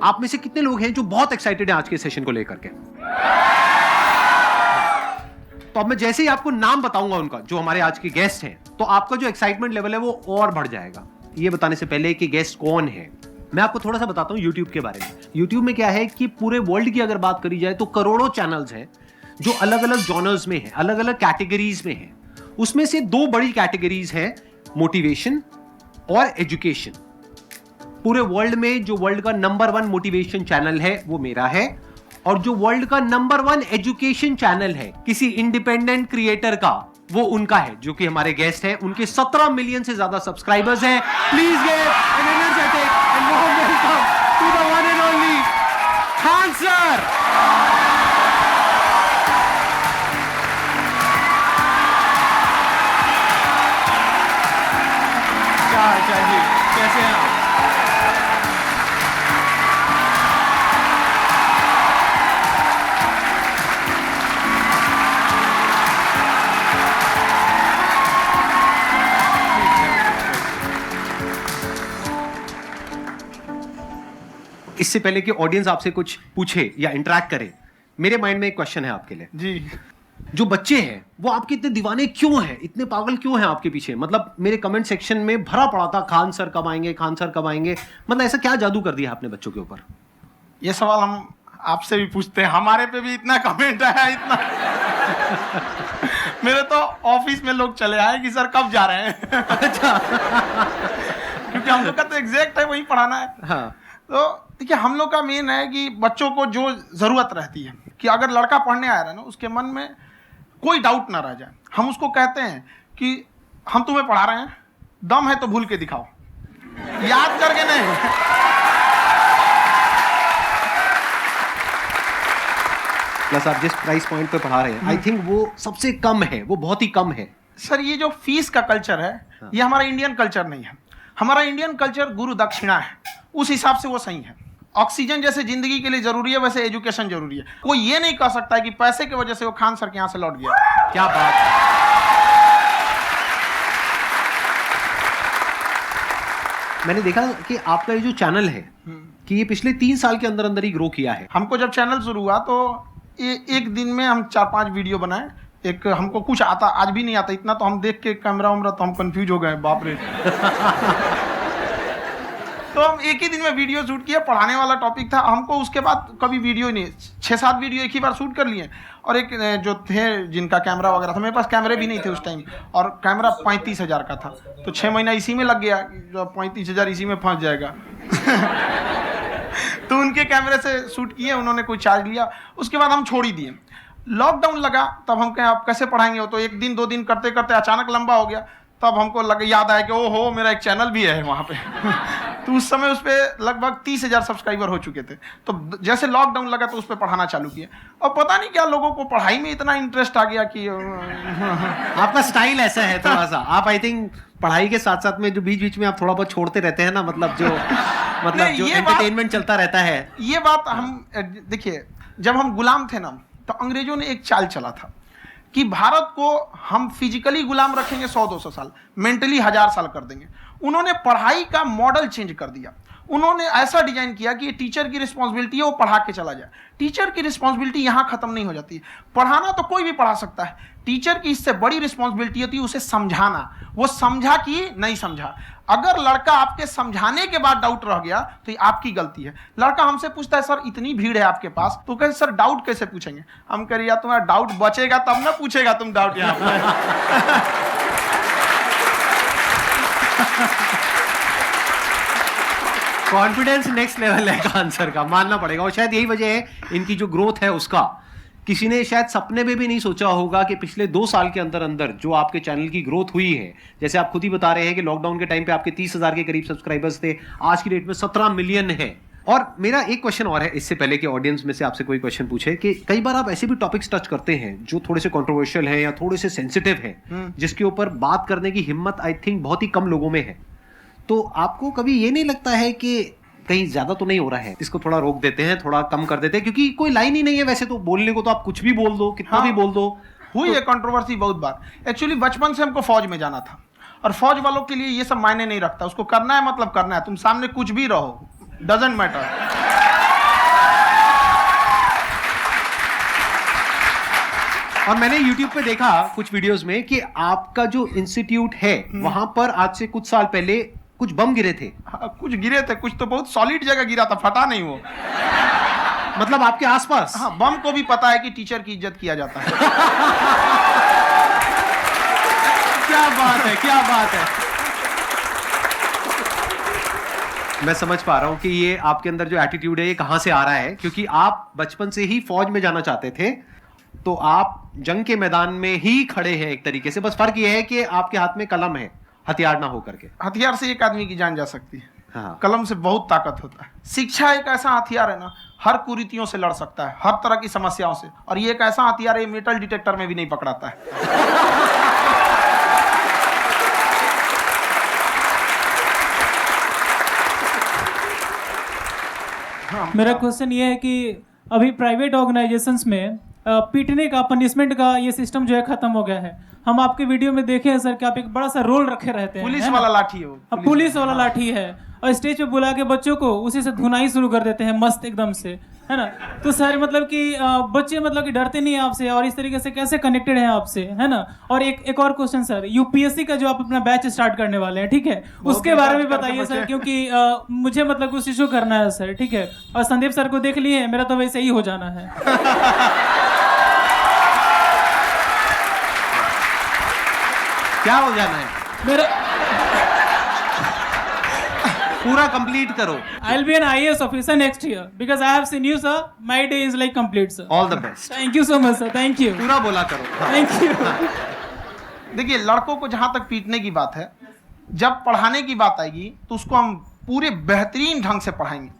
आप में से कितने लोग हैं जो बहुत एक्साइटेड हैं आज के सेशन को लेकर के? तो अब मैं जैसे ही आपको नाम बताऊंगा उनका, जो हमारे आज के गेस्ट हैं, तो आपका जो एक्साइटमेंट लेवल है वो और बढ़ जाएगा। ये बताने से पहले कि गेस्ट कौन है, मैं आपको थोड़ा सा बताता हूं YouTube के बारे में। YouTube में क्या है कि पूरे वर्ल्ड की अगर बात करी जाए तो करोड़ों चैनल्स हैं जो अलग अलग जॉनर्स में हैं, अलग अलग कैटेगरीज में हैं। उसमें से दो बड़ी कैटेगरीज हैं, मोटिवेशन और एजुकेशन। पूरे वर्ल्ड में जो वर्ल्ड का नंबर 1 मोटिवेशन चैनल है वो मेरा है, और जो वर्ल्ड का नंबर 1 एजुकेशन चैनल है किसी इंडिपेंडेंट क्रिएटर का, वो उनका है, जो कि हमारे गेस्ट हैं। उनके 17 मिलियन से ज्यादा सब्सक्राइबर्स हैं। Please give an energetic and warm welcome to the one and only Khan sir. क्या जी, कैसे हैं आप? इससे पहले कि ऑडियंस आपसे कुछ पूछे या इंटरेक्ट करे, मेरे माइंड में एक क्वेश्चन है आपके लिए जी। जो बच्चे हैं वो आपके इतने दीवाने क्यों हैं, इतने पागल क्यों हैं आपके पीछे? मतलब मेरे कमेंट सेक्शन में भरा पड़ा था, खान सर कब आएंगे, खान सर कब आएंगे। मतलब ऐसा क्या जादू कर दिया आपने बच्चों के ऊपर? ये सवाल हम आपसे भी पूछते हैं, हमारे पे भी इतना कमेंट आया, इतना मेरे तो ऑफिस में लोग चले आए कि सर कब जा रहे हैं। अच्छा। क्योंकि हम लोग का तो एग्जैक्ट है वही पढ़ाना है। हाँ। तो देखिए, हम लोग का मेन है कि बच्चों को जो जरूरत रहती है कि अगर लड़का पढ़ने आया रहा ना, उसके मन में कोई डाउट ना रह जाए। हम उसको कहते हैं कि हम तुम्हें पढ़ा रहे हैं, दम है तो भूल के दिखाओ, याद करके नहीं। प्लस आप जिस प्राइस पॉइंट पे पढ़ा रहे हैं, आई थिंक वो सबसे कम है, वो बहुत ही कम है। सर, ये जो फीस का कल्चर है, ये हमारा इंडियन कल्चर नहीं है। हमारा इंडियन कल्चर गुरु दक्षिणा है, उस हिसाब से वो सही है। ऑक्सीजन जैसे जिंदगी के लिए जरूरी है, वैसे एजुकेशन जरूरी है। कोई ये नहीं कह सकता है कि पैसे की वजह से वो खान सर के यहाँ से लौट गया। क्या बात है। मैंने देखा कि आपका ये जो चैनल है कि ये पिछले 3 साल के अंदर अंदर ही ग्रो किया है। हमको जब चैनल शुरू हुआ तो एक दिन में हम 4-5 वीडियो बनाए। एक हमको कुछ आता, आज भी नहीं आता इतना, तो हम देख के कैमरा उमरा तो हम कंफ्यूज हो गए, बाप रे। तो हम एक ही दिन में वीडियो शूट किया, पढ़ाने वाला टॉपिक था हमको। उसके बाद कभी वीडियो नहीं, 6-7 वीडियो एक ही बार शूट कर लिए। और एक जो थे जिनका कैमरा वगैरह था, मेरे पास कैमरे भी नहीं थे उस टाइम, और कैमरा 35,000 का था। तो 6 महीना इसी में लग गया, जो 35,000 इसी में फंस जाएगा। तो उनके कैमरे से शूट किए, उन्होंने कोई चार्ज लिया, उसके बाद हम छोड़ ही दिए। लॉकडाउन लगा, तब हम कहें आप कैसे पढ़ाएंगे? वो तो 1 दिन 2 दिन करते करते अचानक लंबा हो गया। तब हमको याद आया कि ओहो, मेरा एक चैनल भी है वहाँ पे। तो उस समय उस पर लगभग 30,000 सब्सक्राइबर हो चुके थे। तो जैसे लॉकडाउन लगा तो उस पर पढ़ाना चालू किया, और पता नहीं क्या लोगों को पढ़ाई में इतना इंटरेस्ट आ गया कि आपका स्टाइल ऐसा है थोड़ा सा, आप आई थिंक पढ़ाई के साथ साथ में जो बीच बीच में आप थोड़ा बहुत छोड़ते रहते हैं ना, मतलब जो एंटरटेनमेंट चलता रहता है। ये बात हम देखिए, जब हम गुलाम थे ना, तो अंग्रेजों ने एक चाल चला था कि भारत को हम फिजिकली गुलाम रखेंगे 100-200 साल, मेंटली 1000 साल कर देंगे। उन्होंने पढ़ाई का मॉडल चेंज कर दिया। उन्होंने ऐसा डिजाइन किया कि ये टीचर की रिस्पॉन्सिबिलिटी है, वो पढ़ा के चला जाए। टीचर की रिस्पॉन्सिबिलिटी यहाँ खत्म नहीं हो जाती। पढ़ाना तो कोई भी पढ़ा सकता है, टीचर की इससे बड़ी रिस्पॉन्सिबिलिटी होती है उसे समझाना। वो समझा कि नहीं समझा। अगर लड़का आपके समझाने के बाद डाउट रह गया तो ये आपकी गलती है। लड़का हमसे पूछता है, सर इतनी भीड़ है आपके पास, तो कहे सर डाउट कैसे पूछेंगे? हम कह रहे यार, तुम्हारा डाउट बचेगा तब ना पूछेगा तुम डाउट यहाँ पे। कॉन्फिडेंस नेक्स्ट लेवल है खान सर का, मानना पड़ेगा। और शायद यही वजह है इनकी जो ग्रोथ है उसका। किसी ने शायद सपने में भी नहीं सोचा होगा कि पिछले 2 साल के अंदर अंदर जो आपके चैनल की ग्रोथ हुई है, जैसे आप खुद ही बता रहे हैं कि लॉकडाउन के टाइम पे आपके 30,000 के करीब सब्सक्राइबर्स थे, आज की डेट में 17 मिलियन है। और मेरा एक क्वेश्चन और है, इससे पहले कि ऑडियंस में से आपसे कोई क्वेश्चन पूछे, कि कई बार आप ऐसे भी टॉपिक्स टच करते हैं जो थोड़े से कंट्रोवर्शियल हैं या थोड़े से सेंसिटिव हैं, जिसके ऊपर बात करने की हिम्मत आई थिंक बहुत ही कम लोगों में है। तो आपको कभी ये नहीं लगता है कि कहीं ज्यादा तो नहीं हो रहा है, इसको थोड़ा रोक देते हैं, थोड़ा कम कर देते हैं? क्योंकि कोई लाइन ही नहीं है वैसे तो बोलने को, तो आप कुछ भी बोल दो, कितना भी बोल दो। हुई है कंट्रोवर्सी बहुत बार। एक्चुअली बचपन से हमको फौज में जाना था, और फौज वालों के लिए ये सब मायने नहीं रखता। उसको करना है मतलब करना है, तुम सामने कुछ भी रहो, डजंट मैटर। और मैंने YouTube पे देखा कुछ वीडियोस में कि आपका जो इंस्टीट्यूट है वहां पर आज से कुछ साल पहले कुछ बम गिरे थे। हाँ, कुछ गिरे थे, कुछ तो बहुत सॉलिड जगह गिरा था, फटा नहीं वो। मतलब आपके आसपास? हाँ, बम को भी पता है कि टीचर की इज्जत किया जाता है। क्या बात है, क्या बात है। मैं समझ पा रहा हूं कि ये आपके अंदर जो एटीट्यूड है ये कहां से आ रहा है, क्योंकि आप बचपन से ही फौज में जाना चाहते थे, तो आप जंग के मैदान में ही खड़े हैं एक तरीके से। बस फर्क ये है कि आपके हाथ में कलम है, हथियार ना हो करके। हथियार से एक आदमी की जान जा सकती है, हाँ। कलम से बहुत ताकत होता है। शिक्षा एक ऐसा हथियार है ना, हर कुरीतियों से लड़ सकता है, हर तरह की समस्याओं से। और ये एक ऐसा हथियार है, मेटल डिटेक्टर में भी नहीं पकड़ाता है। मेरा क्वेश्चन ये है कि अभी प्राइवेट ऑर्गेनाइजेशंस में पीटने का, पनिशमेंट का ये सिस्टम जो है खत्म हो गया है। हम आपके वीडियो में देखे हैं सर कि आप एक बड़ा सा रोल रखे रहते हैं, पुलिस वाला लाठी है वो, पुलिस वाला लाठी है, और स्टेज पे बुला के बच्चों को उसी से धुनाई शुरू कर देते हैं मस्त एकदम से, है ना। तो सर मतलब कि बच्चे मतलब कि डरते नहीं है आपसे, और इस तरीके से कैसे कनेक्टेड हैं आपसे, है ना। और एक और क्वेश्चन सर, यूपीएससी का जो आप अपना बैच स्टार्ट करने वाले हैं, ठीक है, उसके बारे में बताइए सर, क्योंकि मुझे मतलब कुछ इशू करना है सर, ठीक है। और संदीप सर को देख लिए, मेरा तो वैसे ही हो जाना है। क्या हो जाना है? मेरा पूरा कंप्लीट करो। I'll be an IAS officer next year because I have seen you, sir. My day is like complete, sir. All the best. Thank you so much, sir. Thank you. पूरा बोला करो। Thank you. देखिए, लड़कों को जहां तक पीटने की बात है, जब पढ़ाने की बात आएगी तो उसको हम पूरे बेहतरीन ढंग से पढ़ाएंगे।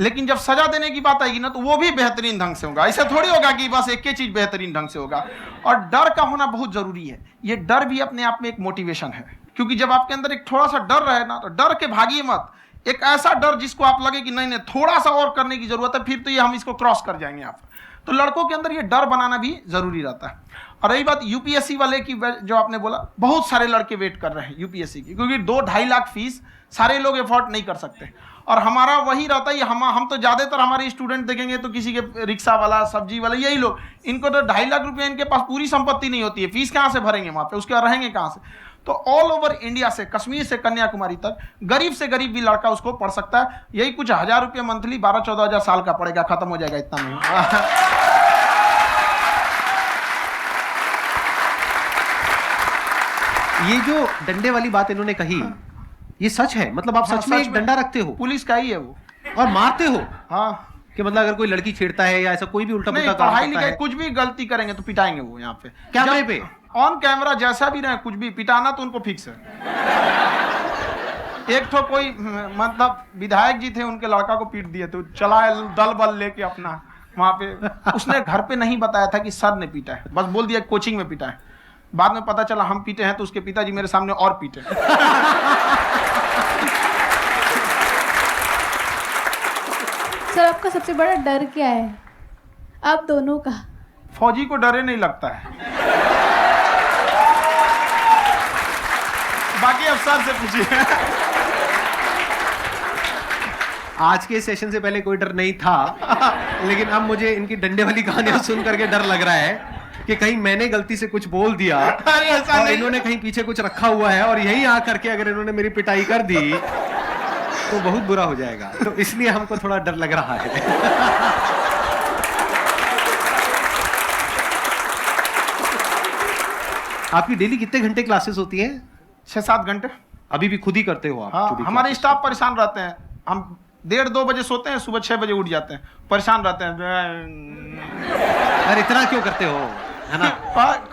लेकिन जब सजा देने की बात आएगी ना, तो वो भी बेहतरीन ढंग से होगा। ऐसा थोड़ी होगा कि बस एक ही चीज बेहतरीन ढंग से होगा। और डर का होना बहुत जरूरी है। ये डर भी अपने आप में एक मोटिवेशन है, क्योंकि जब आपके अंदर एक थोड़ा सा डर रहे ना, तो डर के भागिए मत। एक ऐसा डर जिसको आप लगे कि नहीं नहीं थोड़ा सा और करने की जरूरत है, फिर तो ये हम इसको क्रॉस कर जाएंगे आप। तो लड़कों के अंदर ये डर बनाना भी जरूरी रहता है। और रही बात यूपीएससी वाले की, जो आपने बोला, बहुत सारे लड़के वेट कर रहे हैं यूपीएससी की, क्योंकि 2-2.5 लाख फीस सारे लोग एफोर्ड नहीं कर सकते। और हमारा वही रहता है, हम तो ज़्यादातर हमारे स्टूडेंट देखेंगे तो किसी के रिक्शा वाला, सब्जी वाला, यही लोग, इनको तो 2.5 लाख रुपया इनके पास पूरी संपत्ति नहीं होती है, फीस कहाँ से भरेंगे वहाँ पे, उसके बाद रहेंगे कहाँ से। तो ऑल ओवर इंडिया से, कश्मीर से कन्याकुमारी तक, गरीब से गरीब भी लड़का उसको पढ़ सकता है। यही कुछ 1000 रुपये मंथली, 12-14 हज़ार साल का पड़ेगा, खत्म हो जाएगा, इतना नहीं। ये जो डंडे वाली बात इन्होंने कही, ये सच है? मतलब आप सच में एक डंडा रखते हो? पुलिस का ही है वो। और मारते हो? हाँ, कि मतलब अगर कोई लड़की छेड़ता है या ऐसा कोई भी उल्टा पुल्टा काम पढ़ाई करता लिखाई है, कुछ भी गलती करेंगे तो पिटाएंगे वो। यहाँ पे कैमरे पे ऑन कैमरा जैसा भी रहे, कुछ भी पिटाना तो उनको फिक्स है। एक तो कोई मतलब विधायक जी थे, उनके लड़का को पीट दिए, तो चला दल बल लेके अपना वहां पे। उसने घर पे नहीं बताया था कि सर ने पीटा है, बस बोल दिया कोचिंग में पीटा है। बाद में पता चला हम पीटे हैं, तो उसके पिताजी मेरे सामने और पीटे। सर, आपका सबसे बड़ा डर क्या है, आप दोनों का? फौजी को डरे नहीं लगता है। बाकी अफसर से पूछिए। आज के सेशन से पहले कोई डर नहीं था, लेकिन अब मुझे इनकी डंडे वाली कहानियां सुन करके डर लग रहा है कि कहीं मैंने गलती से कुछ बोल दिया और इन्होंने कहीं पीछे कुछ रखा हुआ है, और यहीं आ करके अगर इन्होंने मेरी पिटाई कर दी तो बहुत बुरा हो जाएगा। तो इसलिए हमको थोड़ा डर लग रहा है। आपकी डेली कितने घंटे क्लासेस होती हैं? 6-7 घंटे। अभी भी खुद ही करते हो आप? हाँ, हमारे स्टाफ परेशान रहते हैं। हम 1:30-2 बजे सोते हैं, सुबह 6 बजे उठ जाते हैं, परेशान रहते हैं। अरे इतना क्यों करते हो, है ना?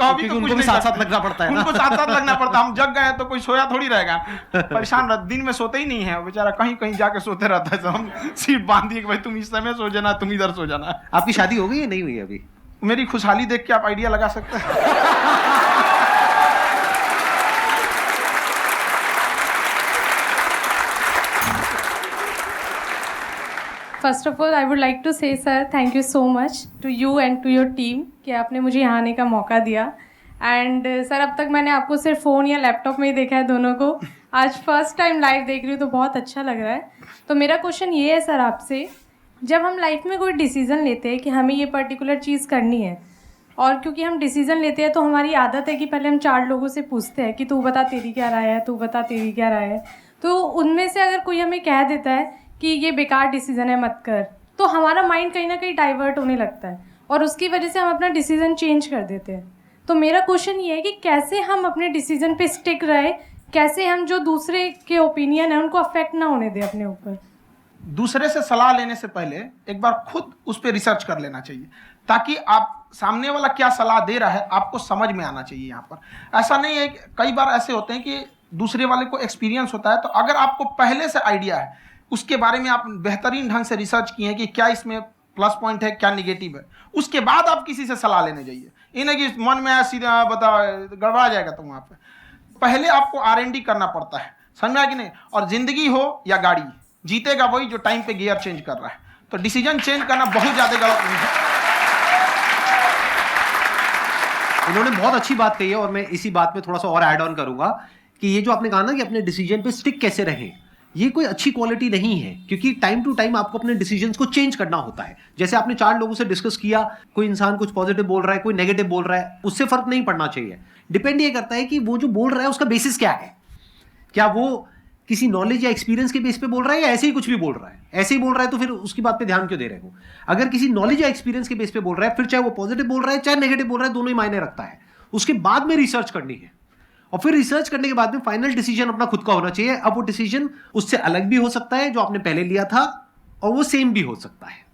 कभी तो उनको भी साथ साथ लगना पड़ता है ना? उनको साथ लगना पड़ता है। हम जग गए तो कोई सोया थोड़ी रहेगा, परेशान रहता, दिन में सोते ही नहीं है बेचारा, कहीं कहीं जाके सोते रहता है। तो हम सीट बांध दिए कि भाई तुम इस समय सो जाना, तुम इधर सो जाना। आपकी शादी हो गई है? नहीं हुई अभी? मेरी खुशहाली देख के आप आइडिया लगा सकते हैं। First of all I would like to say sir, thank you so much to you and to your team कि आपने मुझे यहाँ आने का मौका दिया। एंड सर, अब तक मैंने आपको सिर्फ फ़ोन या लैपटॉप में ही देखा है दोनों को, आज फर्स्ट टाइम लाइव देख रही हूँ तो बहुत अच्छा लग रहा है। तो मेरा क्वेश्चन ये है सर आपसे, जब हम लाइफ में कोई डिसीज़न लेते हैं कि हमें ये पर्टिकुलर चीज़ करनी है, और क्योंकि हम डिसीजन लेते हैं तो हमारी आदत है कि पहले हम 4 लोगों से पूछते हैं कि तू बता तेरी क्या राय है, तू बता तेरी क्या राय है। तो उनमें से अगर कोई हमें कह देता है कि ये बेकार डिसीजन है मत कर, तो हमारा माइंड कहीं ना कहीं डाइवर्ट होने लगता है और उसकी वजह से हम अपना डिसीजन चेंज कर देते हैं। तो मेरा क्वेश्चन ये है कि कैसे हम अपने डिसीजन पे स्टिक रहे, कैसे हम जो दूसरे के ओपिनियन है उनको अफेक्ट ना होने दें अपने ऊपर। दूसरे से सलाह लेने से पहले एक बार खुद उस पर रिसर्च कर लेना चाहिए, ताकि आप सामने वाला क्या सलाह दे रहा है आपको समझ में आना चाहिए। यहाँ पर ऐसा नहीं है कि कई बार ऐसे होते हैं कि दूसरे वाले को एक्सपीरियंस होता है, तो अगर आपको पहले से आइडिया है, उसके बारे में आप बेहतरीन ढंग से रिसर्च किए हैं कि क्या इसमें प्लस पॉइंट है क्या निगेटिव है, उसके बाद आप किसी से सलाह लेने जाइए। ये नहीं कि मन में आया सीधा बता गड़बड़ा जाएगा। तो वहाँ पे पहले आपको R&D करना पड़ता है, समझ में आया कि नहीं। और जिंदगी हो या गाड़ी, जीतेगा वही जो टाइम पे गियर चेंज कर रहा है। तो डिसीजन चेंज करना बहुत ज्यादा गलत नहीं है। इन्होंने बहुत अच्छी बात कही है और मैं इसी बात में थोड़ा सा और ऐड ऑन करूंगा कि ये जो आपने कहा ना कि अपने डिसीजन पे स्टिक कैसे रहें, ये कोई अच्छी क्वालिटी नहीं है, क्योंकि टाइम टू टाइम आपको अपने डिसीजंस को चेंज करना होता है। जैसे आपने 4 लोगों से डिस्कस किया, कोई इंसान कुछ पॉजिटिव बोल रहा है, कोई नेगेटिव बोल रहा है, उससे फर्क नहीं पड़ना चाहिए। डिपेंड ये करता है कि वो जो बोल रहा है उसका बेसिस क्या है। क्या वो किसी नॉलेज या एक्सपीरियंस के बेस पे बोल रहा है या ऐसे ही कुछ भी बोल रहा है? ऐसे ही बोल रहा है तो फिर उसकी बात पे ध्यान क्यों दे रहे हो? अगर किसी नॉलेज या एक्सपीरियंस के बेस पे बोल रहा है, फिर चाहे वो पॉजिटिव बोल रहा है चाहे नेगेटिव बोल रहा है, दोनों ही मायने रखता है। उसके बाद में रिसर्च करनी है और फिर रिसर्च करने के बाद में फाइनल डिसीजन अपना खुद का होना चाहिए। अब वो डिसीजन उससे अलग भी हो सकता है जो आपने पहले लिया था, और वो सेम भी हो सकता है।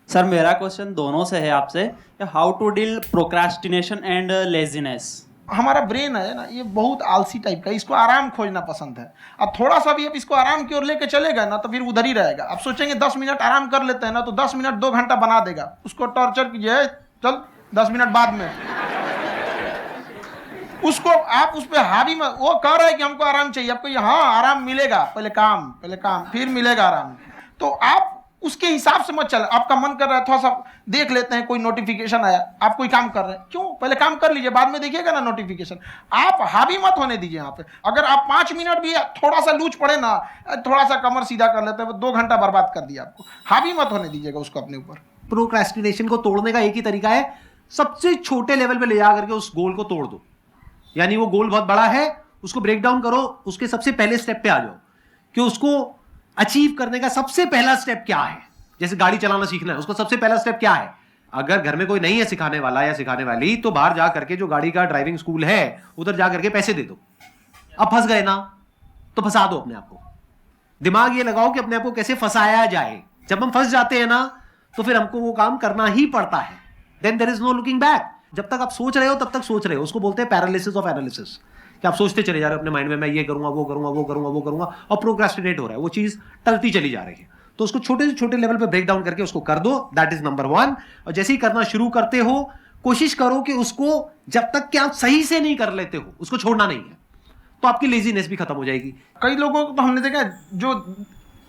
सर मेरा क्वेश्चन दोनों से है आपसे, how to deal procrastination and laziness. हमारा ब्रेन है ना, ये बहुत आलसी टाइप का, इसको आराम खोजना पसंद है। अब थोड़ा सा भी अब इसको आराम की ओर लेके चलेगा ना तो फिर उधर ही रहेगा। आप सोचेंगे 10 मिनट आराम कर लेते हैं ना, तो 10 मिनट 2 घंटा बना देगा। उसको टॉर्चर कीजिए, चल 10 मिनट बाद में। उसको आप उस पर हावी मत, वो कह रहा है कि हमको आराम चाहिए, आपको हाँ आराम मिलेगा, पहले काम फिर मिलेगा आराम। तो आप उसके हिसाब से मत चल। आपका मन कर रहा है थोड़ा सा देख लेते हैं, कोई नोटिफिकेशन आया, आप कोई काम कर रहे हैं, क्यों पहले काम कर लीजिए, बाद में देखिएगा ना नोटिफिकेशन। आप हावी मत होने दीजिए यहाँ पे। अगर आप 5 मिनट भी थोड़ा सा लूज पड़े ना, थोड़ा सा कमर सीधा कर लेते हैं, 2 घंटा बर्बाद कर दिया आपको। हावी मत होने दीजिएगा उसको अपने ऊपर। प्रोक्रेस्टिनेशन को तोड़ने का एक ही तरीका है, सबसे छोटे लेवल पे ले जा करके उस गोल को तोड़ दो। यानी वो गोल बहुत बड़ा है, उसको ब्रेक डाउन करो, उसके सबसे पहले स्टेप पे आ जाओ कि उसको अचीव करने का सबसे पहला स्टेप क्या है। जैसे गाड़ी चलाना सीखना है, उसका सबसे पहला स्टेप क्या है। अगर घर में कोई नहीं है सिखाने वाला या सिखाने वाली, तो बाहर जा करके जो गाड़ी का ड्राइविंग स्कूल है उधर जा करके पैसे दे दो। अब फंस गए ना तो फंसा दो अपने आप को। दिमाग ये लगाओ कि अपने आप को कैसे फंसाया जाए। जब हम फंस जाते हैं ना तो फिर हमको वो काम करना ही पड़ता है। Then there is no looking back. जब तक आप सोच रहे हो तब तक सोच रहे हो, उसको बोलते हैं पैरालिसिस ऑफ एनालिसिस, कि आप सोचते चले जा रहे हो अपने माइंड में, मैं ये करूंगा वो करूंगा वो करूंगा वो करूंगा, और प्रोक्रेस्टिनेट हो रहा है, वो चीज टलती चली जा रही है। तो उसको छोटे से छोटे लेवल पे ब्रेक डाउन करके उसको कर दो, दैट इज नंबर 1। और जैसे ही करना शुरू करते हो, कोशिश करो कि उसको जब तक कि आप सही से नहीं कर लेते हो उसको छोड़ना नहीं है, तो आपकी लेजीनेस भी खत्म हो जाएगी। कई लोगों को तो हमने देखा जो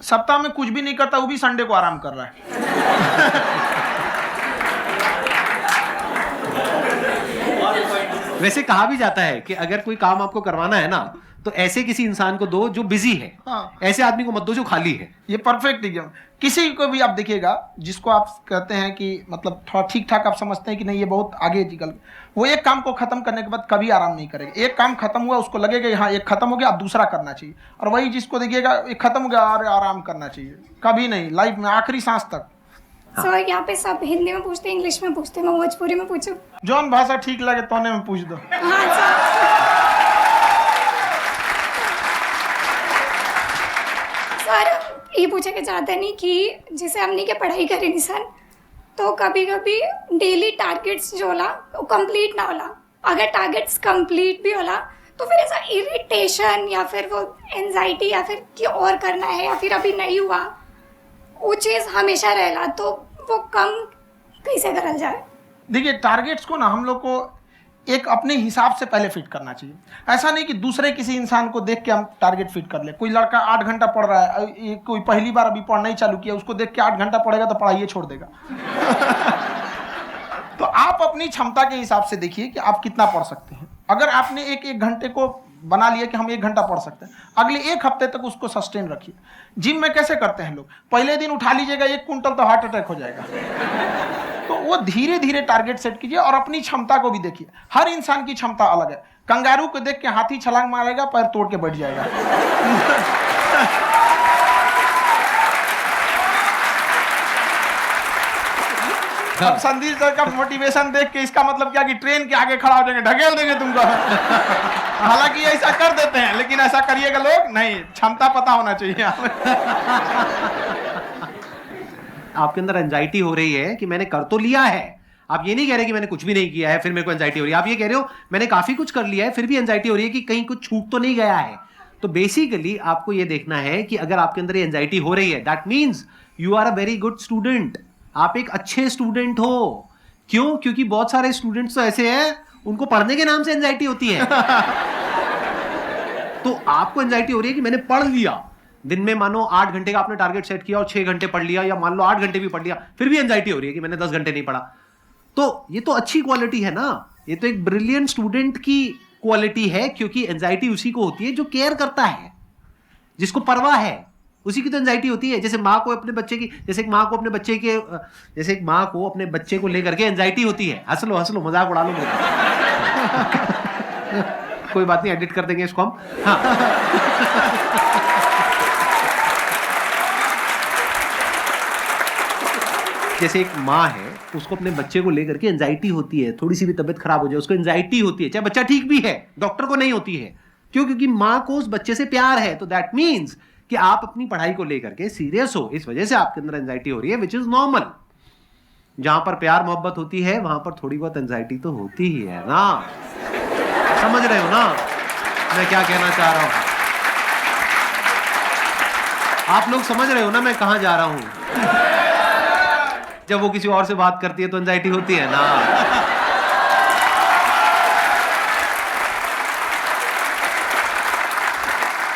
सप्ताह में कुछ भी नहीं करता, वो भी संडे को आराम कर रहा है। वैसे कहा भी जाता है कि अगर कोई काम आपको करवाना है ना तो ऐसे किसी इंसान को दो जो बिजी है। हाँ। ऐसे आदमी को मत दो जो खाली है। ये परफेक्ट एग्जाम। किसी को भी आप देखिएगा जिसको आप कहते हैं कि मतलब थोड़ा ठीक ठाक आप समझते हैं कि नहीं ये बहुत आगे निकल, वो एक काम को खत्म करने के बाद कभी आराम नहीं करेगा। एक काम खत्म हुआ उसको लगेगा हाँ एक खत्म हो गया, अब दूसरा करना चाहिए। और वही जिसको देखिएगा एक खत्म हो गया और आराम करना चाहिए, कभी नहीं, लाइफ में आखिरी सांस तक। सर यहाँ पे सब हिंदी में पूछते हैं, इंग्लिश में पूछते हैं, मैं भोजपुरी में पूछूं? जौन भाषा ठीक लगे तोने में पूछ दो। हाँ सर ये पूछे के चाहते नहीं कि जैसे हमने के पढ़ाई करी नहीं सर, तो कभी कभी डेली टारगेट्स जो होला वो कंप्लीट ना होला। अगर टारगेट्स कंप्लीट भी होला तो फिर ऐसा इरिटेशन या फिर वो एंजाइटी या फिर कि और करना है या फिर अभी नहीं हुआ, वो चीज़ हमेशा रहेला। तो वो कम कैसे करल जाए? देखिए टारगेट्स को ना हम लोग को एक अपने हिसाब से पहले फिट करना चाहिए। ऐसा नहीं कि दूसरे किसी इंसान को देख के हम टारगेट फिट कर ले। कोई लड़का 8 घंटा पढ़ रहा है, कोई पहली बार अभी पढ़ना ही चालू किया, उसको देख के 8 घंटा पढ़ेगा तो पढ़ाई छोड़ देगा। तो आप अपनी क्षमता के हिसाब से देखिए कि आप कितना पढ़ सकते हैं। अगर आपने एक घंटे को बना लिया कि हम 1 घंटा पढ़ सकते हैं, अगले 1 हफ्ते तक उसको सस्टेन रखिए। जिम में कैसे करते हैं लोग, पहले दिन उठा लीजिएगा 1 कुंटल तो हार्ट अटैक हो जाएगा। तो वो धीरे धीरे टारगेट सेट कीजिए और अपनी क्षमता को भी देखिए। हर इंसान की क्षमता अलग है। कंगारू को देख के हाथी छलांग मारेगा, पैर तोड़ के बैठ जाएगा। अब संदीप सर का मोटिवेशन देख के इसका मतलब क्या कि ट्रेन के आगे खड़ा हो जाएंगे, ढकेल देंगे तुमको। हालांकि ऐसा कर देते हैं, लेकिन ऐसा करिएगा लोग नहीं, क्षमता पता होना चाहिए। आपके अंदर एंजाइटी हो रही है कि मैंने कर तो लिया है, आप ये नहीं कह रहे कि मैंने कुछ भी नहीं किया है फिर मेरे को एंजाइटी हो रही है, आप ये कह रहे हो मैंने काफी कुछ कर लिया है फिर भी एंजाइटी हो रही है कि कहीं कुछ छूट तो नहीं गया है। तो बेसिकली आपको ये देखना है कि अगर आपके अंदर ये एंजाइटी हो रही है, that means you are a very good student, आप एक अच्छे स्टूडेंट हो। क्यों? क्योंकि बहुत सारे स्टूडेंट्स तो ऐसे हैं उनको पढ़ने के नाम से एंजाइटी होती है। तो आपको एंजाइटी हो रही है कि मैंने पढ़ लिया, दिन में मानो 8 घंटे का आपने टारगेट सेट किया और 6 घंटे पढ़ लिया, या मान लो 8 घंटे भी पढ़ लिया, फिर भी एंजाइटी हो रही है कि मैंने 10 घंटे नहीं पढ़ा। तो ये तो अच्छी क्वालिटी है ना, ये तो एक ब्रिलियंट स्टूडेंट की क्वालिटी है, क्योंकि एंजाइटी उसी को होती है जो केयर करता है, जिसको परवाह है, उसी की तो एंजाइटी होती है। जैसे माँ को अपने बच्चे की, जैसे एक माँ को अपने बच्चे को लेकर के एंजाइटी होती है। हंस लो मजाक उड़ा लो मेरा। कोई बात नहीं, एडिट कर देंगे इसको हम। हाँ। जैसे एक माँ है, उसको अपने बच्चे को लेकर के एंजाइटी होती है, थोड़ी सी भी तबीयत खराब हो जाए उसको एंजाइटी होती है, चाहे बच्चा ठीक भी है, डॉक्टर को नहीं होती है। क्यों? क्योंकि माँ को उस बच्चे से प्यार है। तो दैट मीन्स कि आप अपनी पढ़ाई को लेकर के सीरियस हो, इस वजह से आपके अंदर एंजाइटी हो रही है, विच इज नॉर्मल। जहां पर प्यार मोहब्बत होती है वहां पर थोड़ी बहुत एंजाइटी तो होती ही है ना। समझ रहे हो ना मैं क्या कहना चाह रहा हूं? आप लोग समझ रहे हो ना मैं कहां जा रहा हूं? जब वो किसी और से बात करती है तो एंजाइटी होती है ना।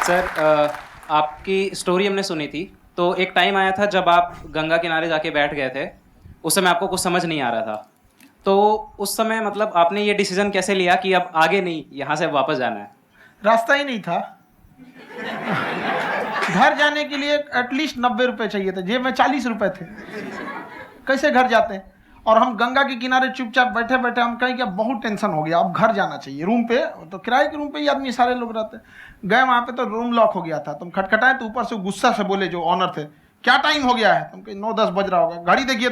सर, आपकी स्टोरी हमने सुनी थी, तो एक टाइम आया था जब आप गंगा किनारे जाके बैठ गए थे, उस समय आपको कुछ समझ नहीं आ रहा था। तो उस समय मतलब आपने ये डिसीजन कैसे लिया कि अब आगे नहीं, यहाँ से वापस जाना है? रास्ता ही नहीं था। घर जाने के लिए एटलीस्ट 90 रुपए चाहिए थे, जेब में 40 रुपए थे, कैसे घर जाते हैं? और हम गंगा के किनारे चुपचाप बैठे बैठे हम कहें कि बहुत टेंशन हो गया, अब घर जाना चाहिए। रूम पे तो किराए के रूम पे ही आदमी सारे लोग रहते। गए वहाँ पे तो रूम लॉक हो गया था। तुम खटखटाए तो ऊपर से गुस्सा से बोले जो ऑनर थे, क्या टाइम हो गया है? तुम कहीं 9-10 बज रहा होगा। घड़ी देखिए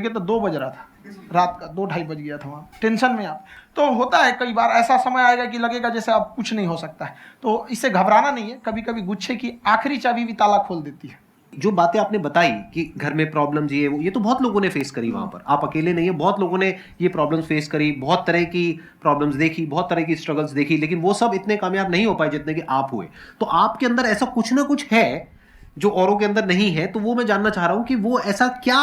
तो 2 बज रहा था रात का, 2-2:30 बज गया था वहाँ। टेंशन में आप तो होता है, कई बार ऐसा समय आएगा कि लगेगा जैसे अब कुछ नहीं हो सकता है। तो इससे घबराना नहीं है। कभी कभी गुच्छे की आखिरी चाबी भी ताला खोल देती है। जो बातें आपने बताई कि घर में प्रॉब्लम ये तो बहुत लोगों ने फेस करी वहां पर, आप अकेले नहीं है, बहुत लोगों ने ये प्रॉब्लम्स फेस करी, बहुत तरह की प्रॉब्लम्स देखी, बहुत तरह की स्ट्रगल्स देखी, लेकिन वो सब इतने कामयाब नहीं हो पाए जितने कि आप हुए। तो आपके अंदर ऐसा कुछ ना कुछ है जो औरों के अंदर नहीं है। तो वो मैं जानना चाह रहा हूं कि वो ऐसा क्या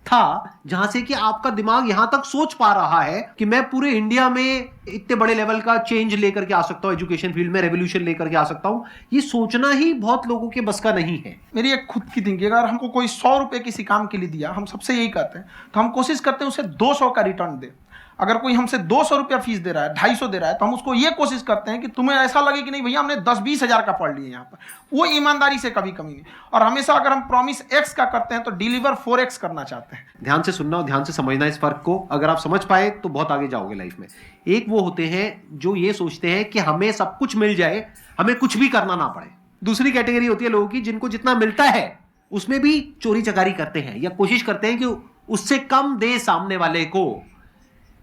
था जहां से कि आपका दिमाग यहां तक सोच पा रहा है कि मैं पूरे इंडिया में इतने बड़े लेवल का चेंज लेकर के आ सकता हूं, एजुकेशन फील्ड में रेवोल्यूशन लेकर के आ सकता हूं। ये सोचना ही बहुत लोगों के बस का नहीं है। मेरी एक खुद की थिंकिंग, अगर हमको कोई 100 रुपए किसी काम के लिए दिया, हम सबसे यही कहते हैं, तो हम कोशिश करते हैं उसे 200 का रिटर्न दे। अगर कोई हमसे 200 रुपया फीस दे रहा है, 250 दे रहा है, तो हम उसको ये कोशिश करते हैं कि तुम्हें ऐसा लगे कि नहीं भैया हमने 10-20 हज़ार का पढ़ लिया यहाँ पर। वो ईमानदारी से कभी कमी नहीं। और हमेशा अगर हम प्रॉमिस X का करते हैं तो डिलीवर 4X करना चाहते हैं। ध्यान से सुनना और ध्यान से समझना इस फर्क को। अगर आप समझ पाए तो बहुत आगे जाओगे लाइफ में। एक वो होते हैं जो ये सोचते हैं कि हमें सब कुछ मिल जाए, हमें कुछ भी करना ना पड़े। दूसरी कैटेगरी होती है लोगों की जिनको जितना मिलता है उसमें भी चोरी चकारी करते हैं या कोशिश करते हैं कि उससे कम दे सामने वाले को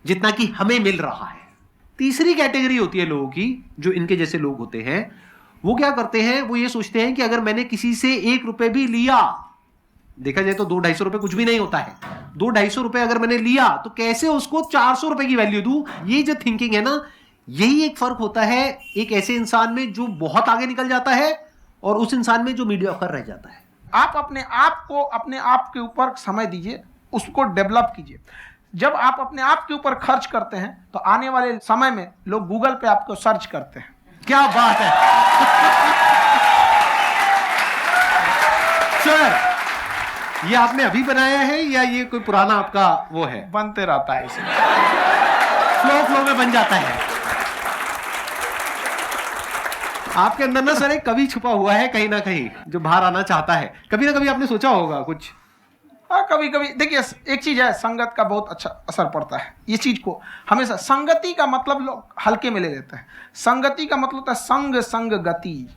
जितना कि हमें मिल रहा है। तीसरी कैटेगरी होती है लोगों की जो इनके जैसे लोग होते हैं। वो क्या करते हैं? वो ये सोचते हैं कि अगर मैंने किसी से 1 रुपए भी लिया, देखा जाए तो 200-250 रुपए कुछ भी नहीं होता है, 200-250 रुपए अगर मैंने लिया तो कैसे उसको 400 रुपए की वैल्यू दूं। ये जो थिंकिंग है ना, यही एक फर्क होता है एक ऐसे इंसान में जो बहुत आगे निकल जाता है और उस इंसान में जो मीडियोकर रह जाता है। आप अपने आप को अपने आप के ऊपर समय दीजिए, उसको डेवलप कीजिए। जब आप अपने आप के ऊपर खर्च करते हैं तो आने वाले समय में लोग गूगल पे आपको सर्च करते हैं। क्या बात है सर, ये आपने अभी बनाया है या ये कोई पुराना आपका वो है? बनते रहता है, इसे फ्लो में बन जाता है। आपके अंदर ना सर एक कवि छुपा हुआ है कहीं ना कहीं जो बाहर आना चाहता है। कभी ना कभी आपने सोचा होगा कुछ हाँ, कभी कभी देखिए एक चीज है, संगत का बहुत अच्छा असर पड़ता है। ये चीज को हमेशा, संगति का मतलब लोग हल्के में ले लेते हैं। संगति का मतलब होता है संग संग गति।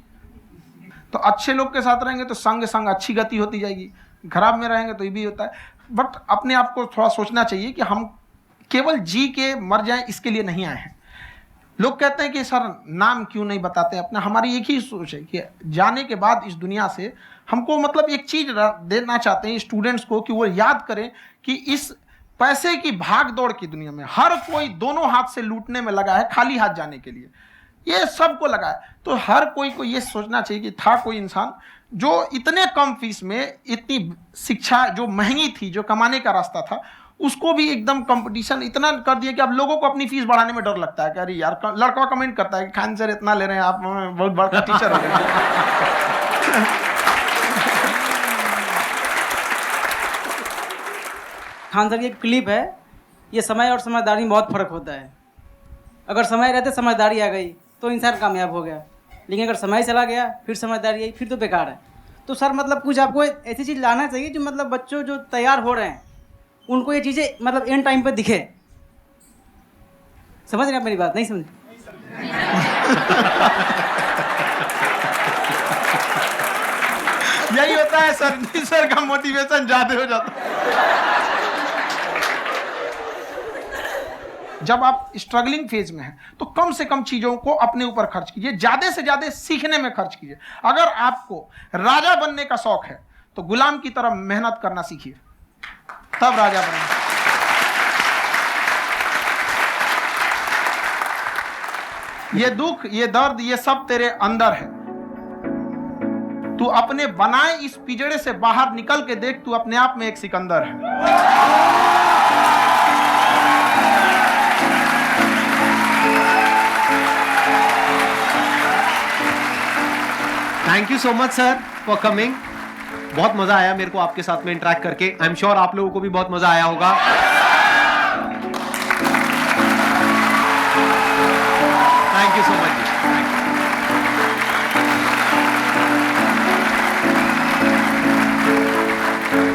तो अच्छे लोग के साथ रहेंगे तो संग संग अच्छी गति होती जाएगी, खराब में रहेंगे तो ये भी होता है। बट अपने आप को थोड़ा सोचना चाहिए कि हम केवल जी के मर जाएं इसके लिए नहीं आए हैं। लोग कहते हैं कि सर नाम क्यों नहीं बताते अपना। हमारी एक ही सोच है कि जाने के बाद इस दुनिया से हमको मतलब एक चीज देना चाहते हैं स्टूडेंट्स को, कि वो याद करें कि इस पैसे की भाग दौड़ की दुनिया में हर कोई दोनों हाथ से लूटने में लगा है, खाली हाथ जाने के लिए ये सबको लगा है। तो हर कोई को ये सोचना चाहिए कि था कोई इंसान जो इतने कम फीस में इतनी शिक्षा जो महंगी थी, जो कमाने का रास्ता था, उसको भी एकदम कंपटीशन इतना कर दिया कि अब लोगों को अपनी फीस बढ़ाने में डर लगता है कि अरे यार, लड़का कमेंट करता है कि खान सर इतना ले रहे हैं, आप बहुत बड़ा टीचर हो गए। खान सर की एक क्लिप है, ये समय और समझदारी में बहुत फर्क होता है। अगर समय रहते समझदारी आ गई तो इंसान कामयाब हो गया, लेकिन अगर समय चला गया फिर समझदारी आई फिर तो बेकार है। तो सर मतलब कुछ आपको ऐसी चीज़ लाना चाहिए जो मतलब बच्चों जो तैयार हो रहे हैं उनको ये चीज़ें मतलब एंड टाइम पे दिखे। समझ रहे आप मेरी बात? नहीं समझ? यही होता है सर का मोटिवेशन ज्यादा हो जाता है। जब आप स्ट्रगलिंग फेज में हैं तो कम से कम चीजों को अपने ऊपर खर्च कीजिए, ज्यादा से ज्यादा सीखने में खर्च कीजिए। अगर आपको राजा बनने का शौक है तो गुलाम की तरह मेहनत करना सीखिए, तब राजा बनेंगे। ये दुख, ये दर्द, ये सब तेरे अंदर है। तू अपने बनाए इस पिंजड़े से बाहर निकल के देख, तू अपने आप में एक सिकंदर है। Thank you so much sir for coming. बहुत मजा आया मेरे को आपके साथ में इंटरेक्ट करके। आई एम श्योर आप लोगों को भी बहुत मजा आया होगा।